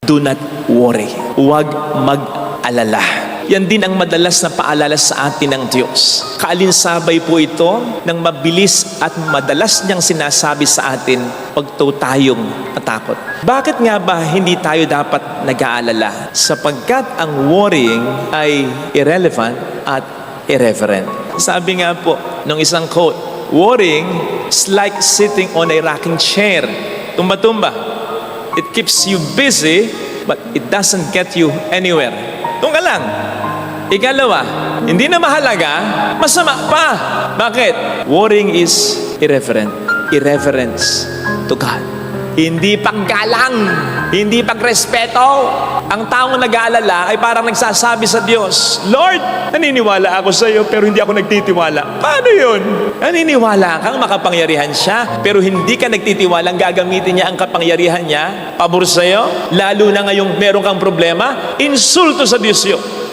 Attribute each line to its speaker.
Speaker 1: Do not worry. Huwag mag-alala. Yan din ang madalas na paalala sa atin ng Diyos. Kaalinsabay po ito ng mabilis at madalas niyang sinasabi sa atin, huwag tayong matakot. Bakit nga ba hindi tayo dapat nag-aalala? Sapagkat ang worrying ay irrelevant at irreverent. Sabi nga po ng isang quote, worrying is like sitting on a rocking chair. Tumba-tumba. It keeps you busy, but it doesn't get you anywhere. Tungka lang. Ikalawa, hindi na mahalaga, masama pa. Bakit? Worrying is irreverent. Irreverence to God. Hindi paggalang, hindi pagrespeto. Ang taong nag-aalala ay parang nagsasabi sa Diyos, Lord, naniniwala ako sa iyo pero hindi ako nagtitiwala. Paano yun? Naniniwala kang makapangyarihan siya pero hindi ka nagtitiwalang gagamitin niya ang kapangyarihan niya pabor sa iyo? Lalo na ngayong meron kang problema, insulto sa Diyos yun.